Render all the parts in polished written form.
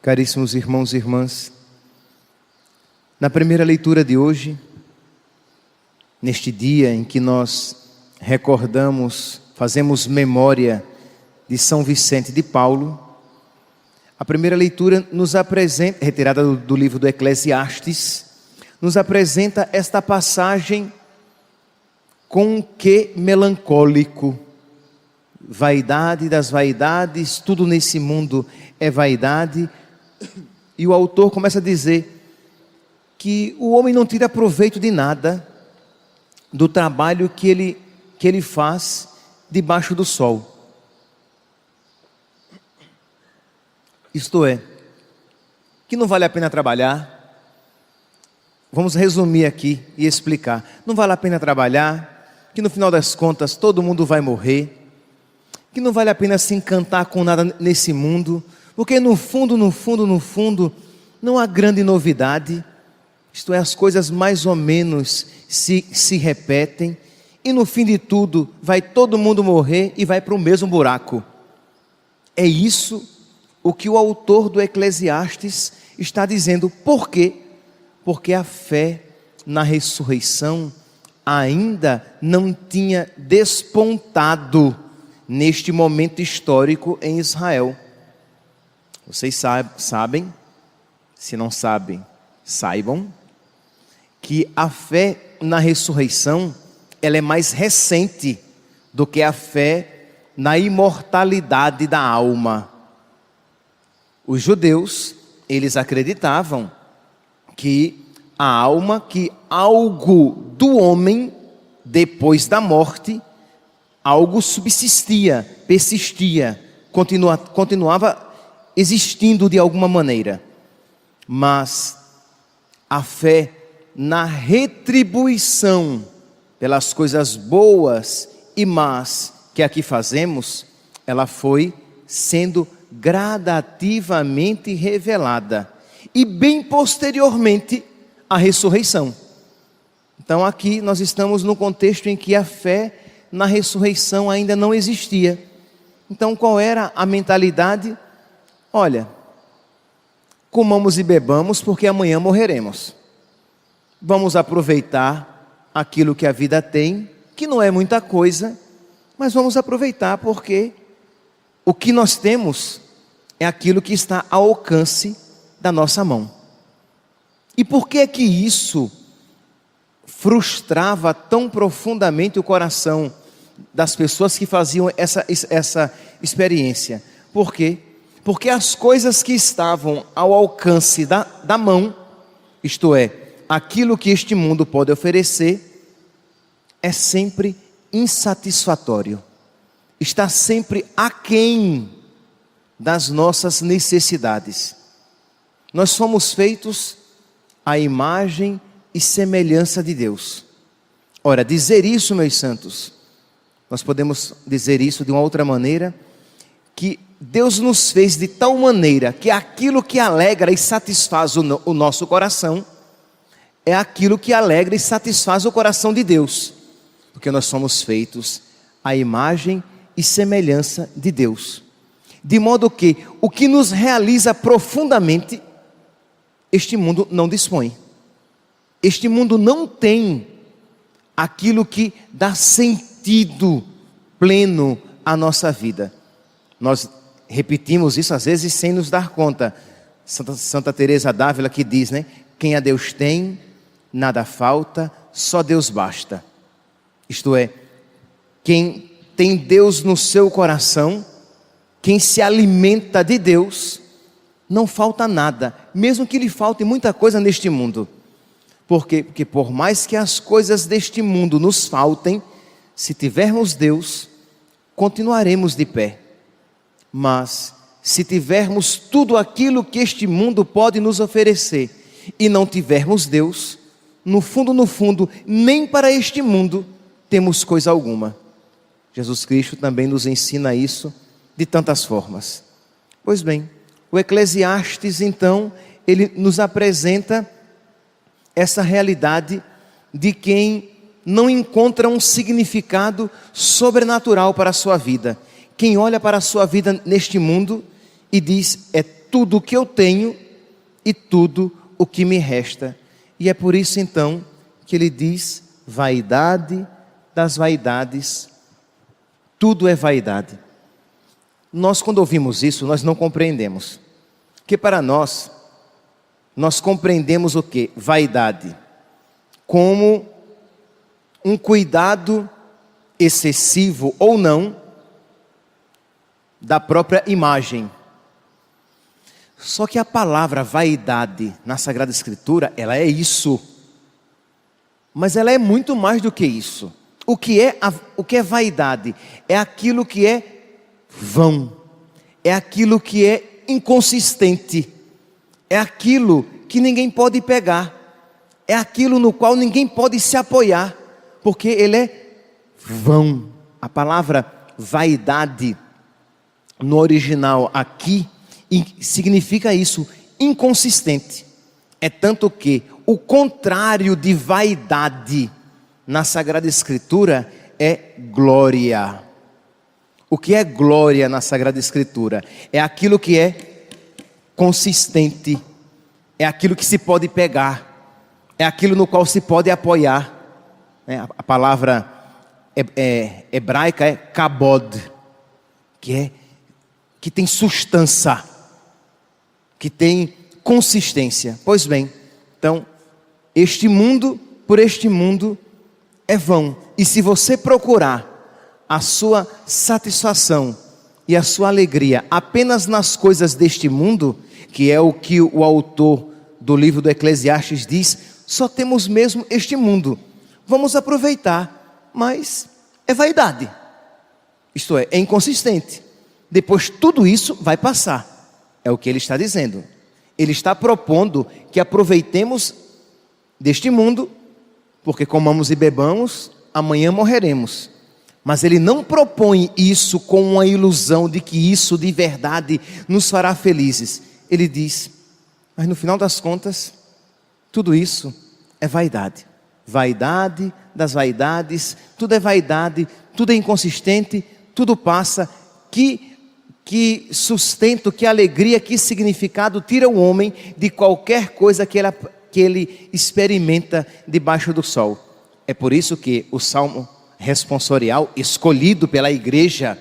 Caríssimos irmãos e irmãs, na primeira leitura de hoje, neste dia em que nós recordamos, fazemos memória de São Vicente de Paulo, a primeira leitura nos apresenta, retirada do livro do Eclesiastes, nos apresenta esta passagem com um quê melancólico. Vaidade das vaidades, tudo nesse mundo é vaidade. E o autor começa a dizer que o homem não tira proveito de nada do trabalho que ele faz debaixo do sol. Isto é, que não vale a pena trabalhar. Vamos resumir aqui e explicar. Não vale a pena trabalhar, que no final das contas todo mundo vai morrer, que não vale a pena se encantar com nada nesse mundo, porque no fundo, não há grande novidade. Isto é, as coisas mais ou menos se repetem, e no fim de tudo, vai todo mundo morrer e vai para o mesmo buraco. É isso o que o autor do Eclesiastes está dizendo. Por quê? Porque a fé na ressurreição ainda não tinha despontado neste momento histórico em Israel. Vocês sabem, se não sabem, saibam, que a fé na ressurreição, ela é mais recente do que a fé na imortalidade da alma. Os judeus, eles acreditavam que a alma, que algo do homem, depois da morte, algo subsistia, persistia, continuava existindo de alguma maneira. Mas a fé na retribuição pelas coisas boas e más que aqui fazemos, ela foi sendo gradativamente revelada, e bem posteriormente a ressurreição. Então aqui nós estamos no contexto em que a fé na ressurreição ainda não existia. Então qual era a mentalidade? Olha, comamos e bebamos porque amanhã morreremos. Vamos aproveitar aquilo que a vida tem, que não é muita coisa, mas vamos aproveitar porque o que nós temos é aquilo que está ao alcance da nossa mão. E por que é que isso frustrava tão profundamente o coração das pessoas que faziam essa experiência? Por quê? Porque as coisas que estavam ao alcance da mão, isto é, aquilo que este mundo pode oferecer, é sempre insatisfatório, está sempre aquém das nossas necessidades. Nós somos feitos à imagem e semelhança de Deus. Ora, dizer isso, meus santos, nós podemos dizer isso de uma outra maneira, que Deus nos fez de tal maneira que aquilo que alegra e satisfaz o nosso coração é aquilo que alegra e satisfaz o coração de Deus, porque nós somos feitos à imagem e semelhança de Deus, de modo que o que nos realiza profundamente, este mundo não dispõe. Este mundo não tem aquilo que dá sentido pleno à nossa vida. Nós repetimos isso às vezes sem nos dar conta. Santa Teresa d'Ávila que diz, né? Quem a Deus tem, nada falta, só Deus basta. Isto é, quem tem Deus no seu coração, quem se alimenta de Deus, não falta nada, mesmo que lhe falte muita coisa neste mundo. Por quê? Porque por mais que as coisas deste mundo nos faltem, se tivermos Deus, continuaremos de pé. Mas se tivermos tudo aquilo que este mundo pode nos oferecer e não tivermos Deus, no fundo, nem para este mundo temos coisa alguma. Jesus Cristo também nos ensina isso de tantas formas. Pois bem, o Eclesiastes então, ele nos apresenta essa realidade de quem não encontra um significado sobrenatural para a sua vida. Quem olha para a sua vida neste mundo e diz, é tudo o que eu tenho e tudo o que me resta. E é por isso então que ele diz: vaidade das vaidades, tudo é vaidade. Nós, quando ouvimos isso, nós não compreendemos. Porque para nós compreendemos o quê? Vaidade como um cuidado excessivo ou não da própria imagem. Só que a palavra vaidade na Sagrada Escritura, ela é isso. Mas ela é muito mais do que isso. O que é vaidade? É aquilo que é vão. É aquilo que é inconsistente. É aquilo que ninguém pode pegar. É aquilo no qual ninguém pode se apoiar. Porque ele é vão. A palavra vaidade no original aqui significa isso, inconsistente. É tanto que o contrário de vaidade na Sagrada Escritura é glória. O que é glória na Sagrada Escritura? É aquilo que é consistente, é aquilo que se pode pegar, é aquilo no qual se pode apoiar. A palavra hebraica é kabod, que tem substância, que tem consistência. Pois bem, então, por este mundo é vão. E se você procurar a sua satisfação e a sua alegria apenas nas coisas deste mundo, que é o que o autor do livro do Eclesiastes diz, só temos mesmo este mundo. Vamos aproveitar, mas é vaidade. Isto é inconsistente. Depois tudo isso vai passar. É o que ele está dizendo. Ele está propondo que aproveitemos deste mundo, porque comamos e bebamos, amanhã morreremos. Mas ele não propõe isso com uma ilusão de que isso de verdade nos fará felizes. Ele diz, mas no final das contas, tudo isso é vaidade. Vaidade das vaidades, tudo é vaidade, tudo é inconsistente, tudo passa. Que sustento, que alegria, que significado tira o homem de qualquer coisa que ele experimenta debaixo do sol. É por isso que o Salmo responsorial, escolhido pela igreja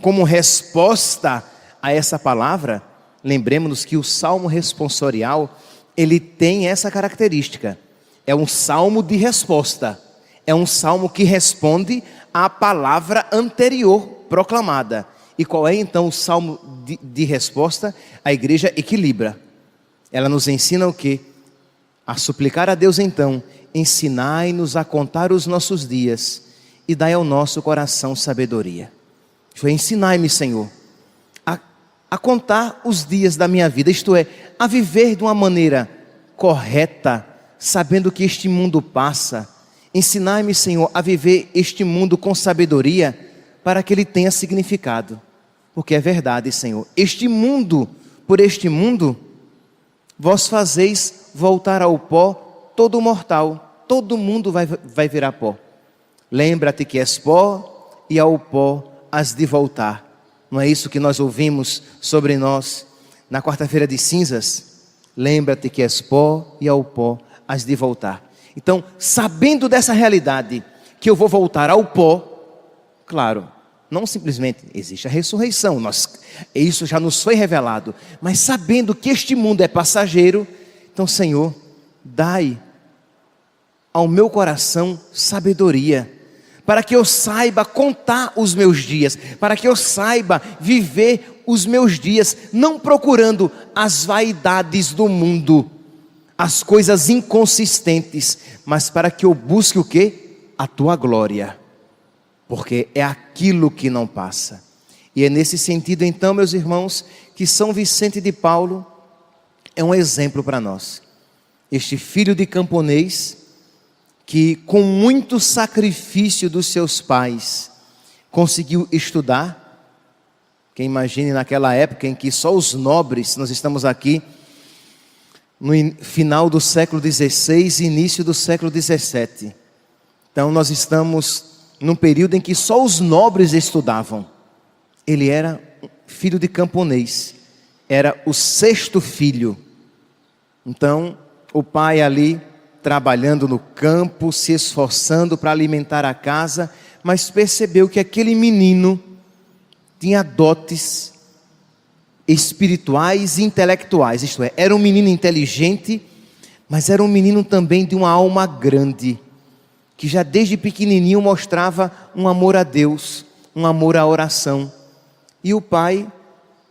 como resposta a essa palavra, lembremos-nos que o Salmo responsorial, ele tem essa característica. É um salmo de resposta. É um salmo que responde à palavra anterior proclamada. E qual é então o salmo de resposta? A igreja equilibra. Ela nos ensina o quê? A suplicar a Deus então: ensinai-nos a contar os nossos dias e dai ao nosso coração sabedoria. Ensinai-me, Senhor, a contar os dias da minha vida, isto é, a viver de uma maneira correta, sabendo que este mundo passa. Ensinai-me, Senhor, a viver este mundo com sabedoria, para que ele tenha significado. Porque é verdade, Senhor, por este mundo, vós fazeis voltar ao pó todo mortal. Todo mundo vai virar pó. Lembra-te que és pó, e ao pó has de voltar. Não é isso que nós ouvimos sobre nós na quarta-feira de cinzas? Lembra-te que és pó, e ao pó has de voltar. Então, sabendo dessa realidade, que eu vou voltar ao pó, claro, não simplesmente existe a ressurreição, isso já nos foi revelado, mas sabendo que este mundo é passageiro, então, Senhor, dai ao meu coração sabedoria, para que eu saiba contar os meus dias, para que eu saiba viver os meus dias, não procurando as vaidades do mundo, as coisas inconsistentes, mas para que eu busque o quê? A tua glória. Porque é aquilo que não passa. E é nesse sentido então, meus irmãos, que São Vicente de Paulo é um exemplo para nós. Este filho de camponês, que com muito sacrifício dos seus pais, conseguiu estudar. Quem imagine naquela época em que só os nobres, nós estamos aqui no final do século XVI e início do século XVII. Então nós estamos num período em que só os nobres estudavam. Ele era filho de camponês, era o sexto filho. Então, o pai ali trabalhando no campo, se esforçando para alimentar a casa, mas percebeu que aquele menino tinha dotes espirituais e intelectuais, isto é, era um menino inteligente, mas era um menino também de uma alma grande, que já desde pequenininho mostrava um amor a Deus, um amor à oração. E o pai,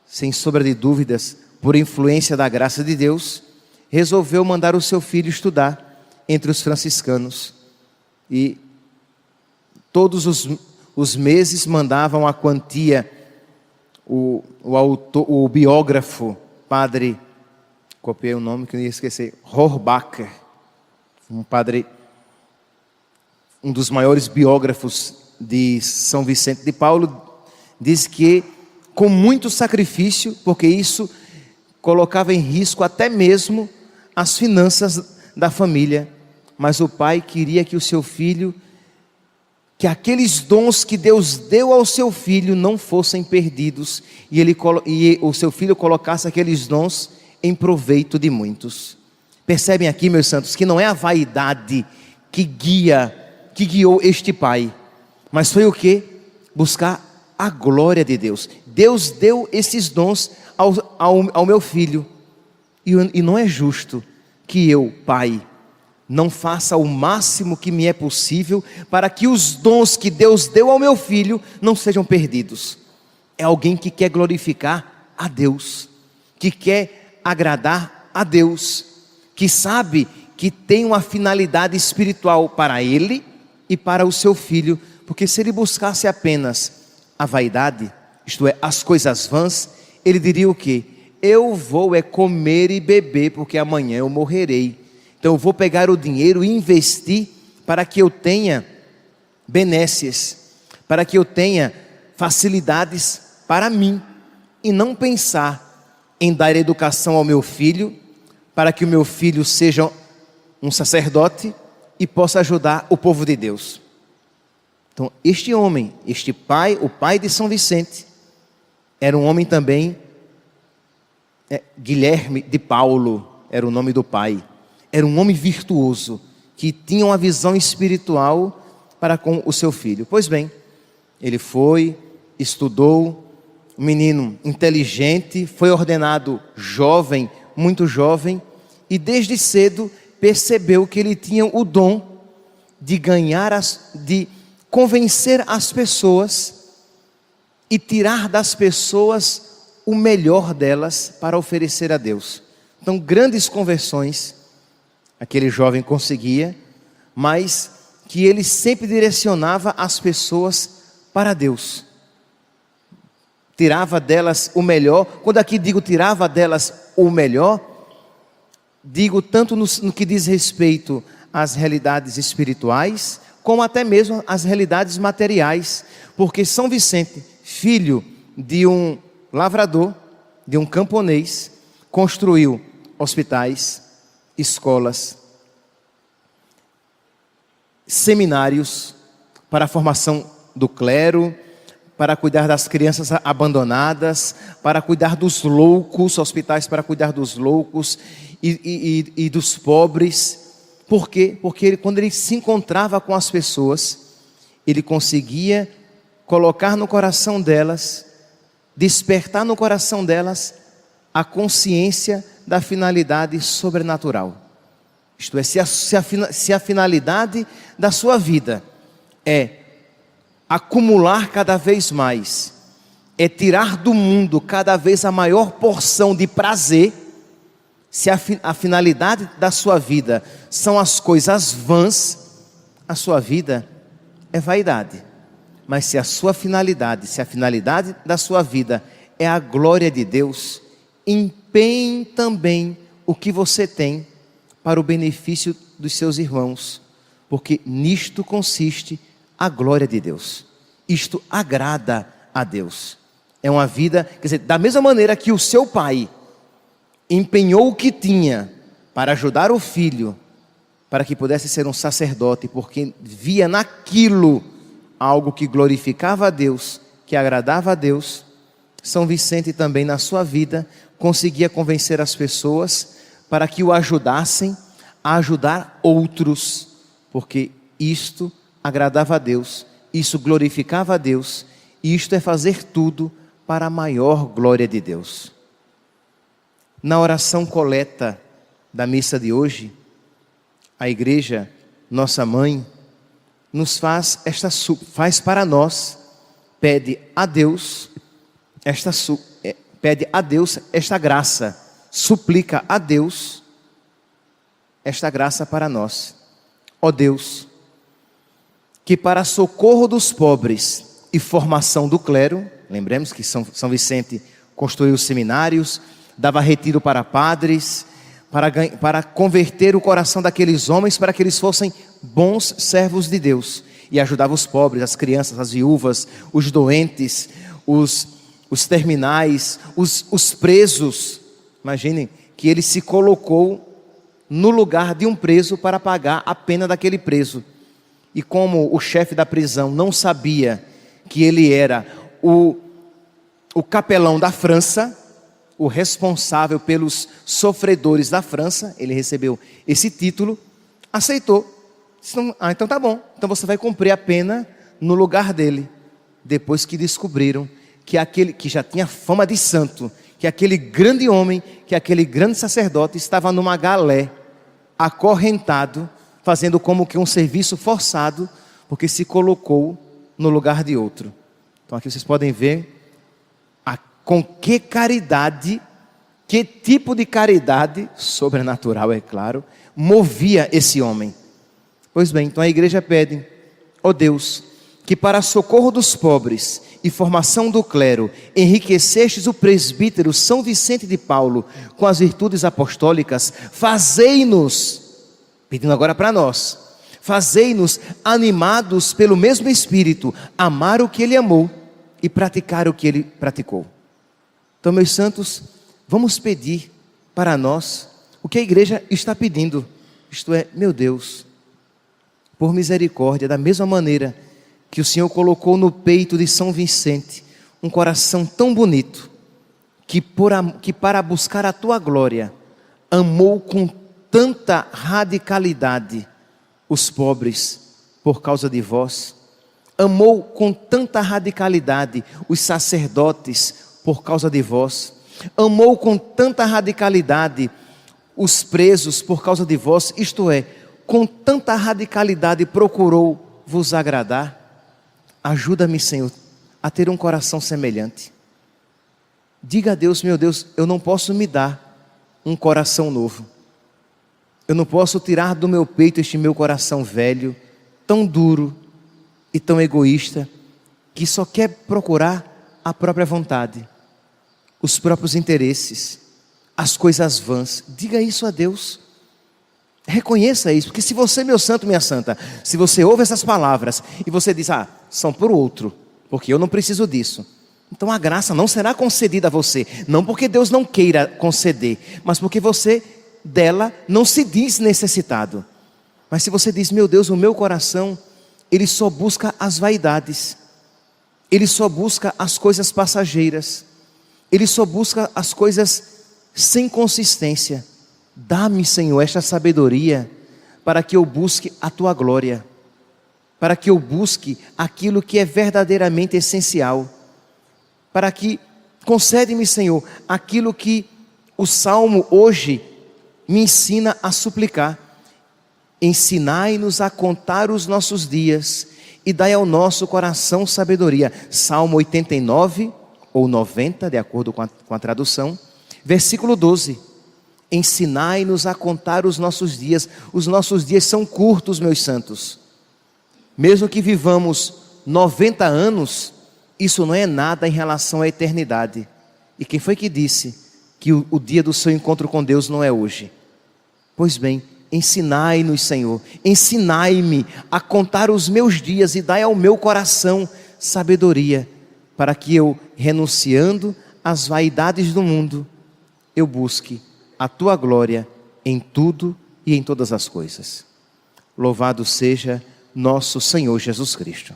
sem sombra de dúvidas, por influência da graça de Deus, resolveu mandar o seu filho estudar entre os franciscanos. E todos os meses mandavam a quantia. O biógrafo, padre, copiei o nome que eu ia esquecer, Rohrbacher, um dos maiores biógrafos de São Vicente de Paulo, diz que com muito sacrifício, porque isso colocava em risco até mesmo as finanças da família, mas o pai queria que o seu filho, que aqueles dons que Deus deu ao seu filho não fossem perdidos, e o seu filho colocasse aqueles dons em proveito de muitos. Percebem aqui, meus santos, que não é a vaidade que guiou este pai, mas foi o quê? Buscar a glória de Deus. Deus deu esses dons ao meu filho, e não é justo que eu, pai, não faça o máximo que me é possível para que os dons que Deus deu ao meu filho não sejam perdidos. É alguém que quer glorificar a Deus, que quer agradar a Deus, que sabe que tem uma finalidade espiritual para ele e para o seu filho, porque se ele buscasse apenas a vaidade, isto é, as coisas vãs, ele diria o quê? Eu vou comer e beber, porque amanhã eu morrerei. Então eu vou pegar o dinheiro e investir para que eu tenha benesses, para que eu tenha facilidades para mim, e não pensar em dar educação ao meu filho, para que o meu filho seja um sacerdote e possa ajudar o povo de Deus. Então este homem, este pai, o pai de São Vicente, era um homem também, Guilherme de Paulo era o nome do pai. Era um homem virtuoso, que tinha uma visão espiritual para com o seu filho. Pois bem, ele foi, estudou, um menino inteligente, foi ordenado jovem, muito jovem, e desde cedo percebeu que ele tinha o dom de de convencer as pessoas e tirar das pessoas o melhor delas para oferecer a Deus. Então, grandes conversões aquele jovem conseguia, mas que ele sempre direcionava as pessoas para Deus. Tirava delas o melhor. Quando aqui digo tirava delas o melhor, digo tanto no que diz respeito às realidades espirituais, como até mesmo às realidades materiais. Porque São Vicente, filho de um lavrador, de um camponês, construiu hospitais, escolas, seminários para a formação do clero, para cuidar das crianças abandonadas, para cuidar dos loucos, hospitais para cuidar dos loucos e dos pobres. Por quê? Porque quando ele se encontrava com as pessoas, ele conseguia colocar no coração delas, despertar no coração delas a consciência da finalidade sobrenatural. Isto é, se a finalidade da sua vida é acumular cada vez mais, é tirar do mundo cada vez a maior porção de prazer, se a finalidade da sua vida são as coisas vãs, a sua vida é vaidade. Mas se a finalidade da sua vida é a glória de Deus, empenhe também o que você tem para o benefício dos seus irmãos, porque nisto consiste a glória de Deus. Isto agrada a Deus. É uma vida, quer dizer, da mesma maneira que o seu pai empenhou o que tinha para ajudar o filho, para que pudesse ser um sacerdote, porque via naquilo algo que glorificava a Deus, que agradava a Deus. São Vicente também na sua vida conseguia convencer as pessoas para que o ajudassem a ajudar outros, porque isto agradava a Deus, isso glorificava a Deus, e isto é fazer tudo para a maior glória de Deus. Na oração coleta da missa de hoje, a igreja, nossa mãe, nos faz para nós, pede a Deus esta graça, suplica a Deus esta graça para nós. Ó Deus, que para socorro dos pobres e formação do clero, lembremos que São Vicente construiu seminários, dava retiro para padres, para converter o coração daqueles homens, para que eles fossem bons servos de Deus, e ajudava os pobres, as crianças, as viúvas, os doentes, os terminais, os presos. Imaginem que ele se colocou no lugar de um preso para pagar a pena daquele preso. E como o chefe da prisão não sabia que ele era o capelão da França, o responsável pelos sofredores da França, ele recebeu esse título, aceitou. Então tá bom, então você vai cumprir a pena no lugar dele. Depois que descobriram que aquele que já tinha fama de santo, que aquele grande homem, que aquele grande sacerdote estava numa galé, acorrentado, fazendo como que um serviço forçado, porque se colocou no lugar de outro. Então aqui vocês podem ver com que caridade, que tipo de caridade, sobrenatural é claro, movia esse homem. Pois bem, então a igreja pede, ó Deus, que para socorro dos pobres e formação do clero, enriquecestes o presbítero São Vicente de Paulo com as virtudes apostólicas, fazei-nos, pedindo agora para nós, fazei-nos animados pelo mesmo Espírito, amar o que ele amou e praticar o que ele praticou. Então, meus santos, vamos pedir para nós o que a igreja está pedindo, isto é, meu Deus, por misericórdia, da mesma maneira que o Senhor colocou no peito de São Vicente um coração tão bonito, que para buscar a tua glória, amou com tanta radicalidade os pobres por causa de vós, amou com tanta radicalidade os sacerdotes por causa de vós, amou com tanta radicalidade os presos por causa de vós, isto é, com tanta radicalidade procurou vos agradar. Ajuda-me, Senhor, a ter um coração semelhante. Diga a Deus, meu Deus, eu não posso me dar um coração novo, eu não posso tirar do meu peito este meu coração velho, tão duro e tão egoísta, que só quer procurar a própria vontade, os próprios interesses, as coisas vãs. Diga isso a Deus, reconheça isso, porque se você, meu santo, minha santa, se você ouve essas palavras e você diz, são por outro, porque eu não preciso disso, então a graça não será concedida a você, não porque Deus não queira conceder, mas porque você dela não se diz necessitado. Mas se você diz, meu Deus, o meu coração, ele só busca as vaidades, ele só busca as coisas passageiras, ele só busca as coisas sem consistência. Dá-me, Senhor, esta sabedoria para que eu busque a tua glória, para que eu busque aquilo que é verdadeiramente essencial, para que concede-me, Senhor, aquilo que o Salmo hoje me ensina a suplicar. Ensinai-nos a contar os nossos dias e dai ao nosso coração sabedoria. Salmo 89 ou 90, de acordo com a tradução, versículo 12. Ensinai-nos a contar os nossos dias. Os nossos dias são curtos, meus santos. Mesmo que vivamos 90 anos, isso não é nada em relação à eternidade. E quem foi que disse que o dia do seu encontro com Deus não é hoje? Pois bem, ensinai-nos, Senhor, ensinai-me a contar os meus dias e dai ao meu coração sabedoria, para que eu, renunciando às vaidades do mundo, eu busque a tua glória em tudo e em todas as coisas. Louvado seja nosso Senhor Jesus Cristo.